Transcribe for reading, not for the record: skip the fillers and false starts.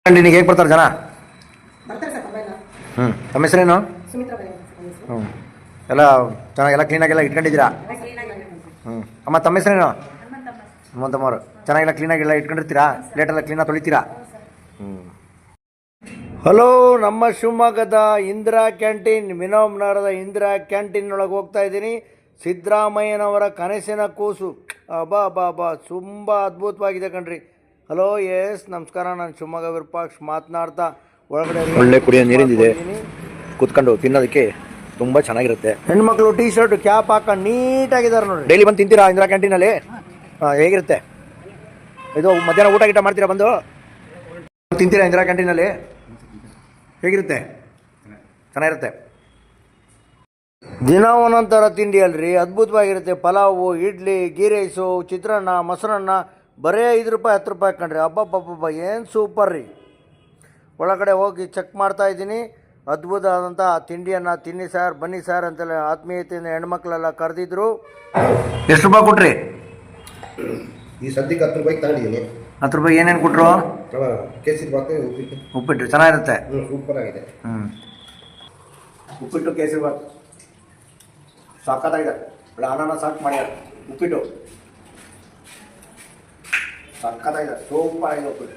ನಿನಗೆ ಹೇಗೆ ಬರ್ತಾರೆ ಜನ? ಬರ್ತಾರೆ ಸರ್, ಪರವಾಗಿಲ್ಲ. ತಮ್ಮ ಹೆಸರೇನು? ಸುಮಿತ್ರಾ ಬರೆ ಅಂತ ನನ್ನ ಹೆಸರು. ಎಲ್ಲ ಚೆನ್ನಾಗೆಲ್ಲ ಕ್ಲೀನಾಗೆಲ್ಲ ಇಟ್ಕೊಂಡಿದ್ದೀರಾ? ಅಮ್ಮ ತಮ್ಮ ಹೆಸರೇನು? ಹನುಮಂತಮ್ಮವ್ರು. ಚೆನ್ನಾಗೆಲ್ಲ ಕ್ಲೀನಾಗೆಲ್ಲ ಇಟ್ಕೊಂಡಿರ್ತೀರಾ? ಪ್ಲೇಟೆಲ್ಲ ಕ್ಲೀನಾಗಿ ತೊಳಿತೀರಾ? ಹಲೋ, ನಮ್ಮ ಶಿವಮೊಗ್ಗದ ಇಂದಿರಾ ಕ್ಯಾಂಟೀನ್, ಮಿನೋಮ್ ನಗರದ ಇಂದಿರಾ ಕ್ಯಾಂಟೀನ್ ಒಳಗೆ ಹೋಗ್ತಾ ಇದ್ದೀನಿ. ಸಿದ್ದರಾಮಯ್ಯನವರ ಕನಸಿನ ಕೂಸು ಅಬ್ಬಾ ತುಂಬ ಅದ್ಭುತವಾಗಿದೆ ಕಣ್ರಿ. ಹಲೋ, ಎಸ್ ನಮಸ್ಕಾರ. ನಾನು ಶಿವಮೊಗ್ಗ ವಿರೂಪಾಕ್ಷ ಮಾತನಾಡ್ತಾ ಒಳಗಡೆ ಒಳ್ಳೆ ಕುಡಿಯೋ ನೀರಿಂದಿದೆ, ಕೂತ್ಕೊಂಡು ತಿನ್ನೋದಕ್ಕೆ ತುಂಬ ಚೆನ್ನಾಗಿರುತ್ತೆ. ಹೆಣ್ಮಕ್ಳು ಟೀ ಶರ್ಟ್ ಕ್ಯಾಪ್ ಹಾಕೊಂಡು ನೀಟಾಗಿದ್ದಾರೆ ನೋಡಿ. ಡೈಲಿ ಬಂದು ತಿಂತೀರಾ ಇಂದಿರಾ ಕ್ಯಾಂಟೀನಲ್ಲಿ? ಹೇಗಿರುತ್ತೆ ಇದು? ಮಧ್ಯಾಹ್ನ ಊಟ ಗೀಟ ಮಾಡ್ತೀರಾ? ಬಂದು ತಿಂತೀರಾ ಇಂದಿರಾ ಕ್ಯಾಂಟೀನಲ್ಲಿ? ಹೇಗಿರುತ್ತೆ? ಚೆನ್ನಾಗಿರುತ್ತೆ. ದಿನ ಒಂದೊಂಥರ ತಿಂಡಿ ಅಲ್ರಿ, ಅದ್ಭುತವಾಗಿರುತ್ತೆ. ಪಲಾವು, ಇಡ್ಲಿ, ಗೀ ರೈಸು, ಚಿತ್ರಾನ್ನ, ಮೊಸರನ್ನ ಬರೀ 5 ರೂಪಾಯಿ 10 ರೂಪಾಯಿ ಕಂಡ್ರಿ. ಅಬ್ಬಬ್ಬಬ್ಬ ಏನು ಸೂಪರ್ ರೀ. ಒಳಗಡೆ ಹೋಗಿ ಚೆಕ್ ಮಾಡ್ತಾ ಇದ್ದೀನಿ. ಅದ್ಭುತ ಆದಂಥ ತಿಂಡಿಯನ್ನು ತಿನ್ನಿ ಸರ್, ಬನ್ನಿ ಸರ್ ಅಂತೆಲ್ಲ ಆತ್ಮೀಯತೆಯಿಂದ ಹೆಣ್ಮಕ್ಳೆಲ್ಲ ಕರೆದಿದ್ರು. ಎಷ್ಟು ರೂಪಾಯಿ ಕೊಟ್ರಿ? ಈ ಸದ್ಯಕ್ಕೆ 10 ರೂಪಾಯಿಗೆ ತಗೊಂಡಿದ್ದೀನಿ. 10 ರೂಪಾಯಿ ಏನೇನು ಕೊಟ್ಟರು? ಕೇಸರಿ ಬಾತು, ಉಪ್ಪಿಟ್ಟು ಚೆನ್ನಾಗಿರುತ್ತೆ. ಸೂಪರ್ ಆಗಿದೆ. ಉಪ್ಪಿಟ್ಟು ಕೇಸರಿ ಬಾತ್ ಸಾಕಾಗಿದೆ. ಒಳ್ಳೆ ಅನ್ನ ಸಾಕು ಮಾಡ್ಯಾರ. ಉಪ್ಪಿಟ್ಟು ಸಕ್ಕತ್ತಾಗಿದೆ, ಸೂಪರ್ ಆಗಿದೆ ಉಪ್ಪಿಟ್ಟು.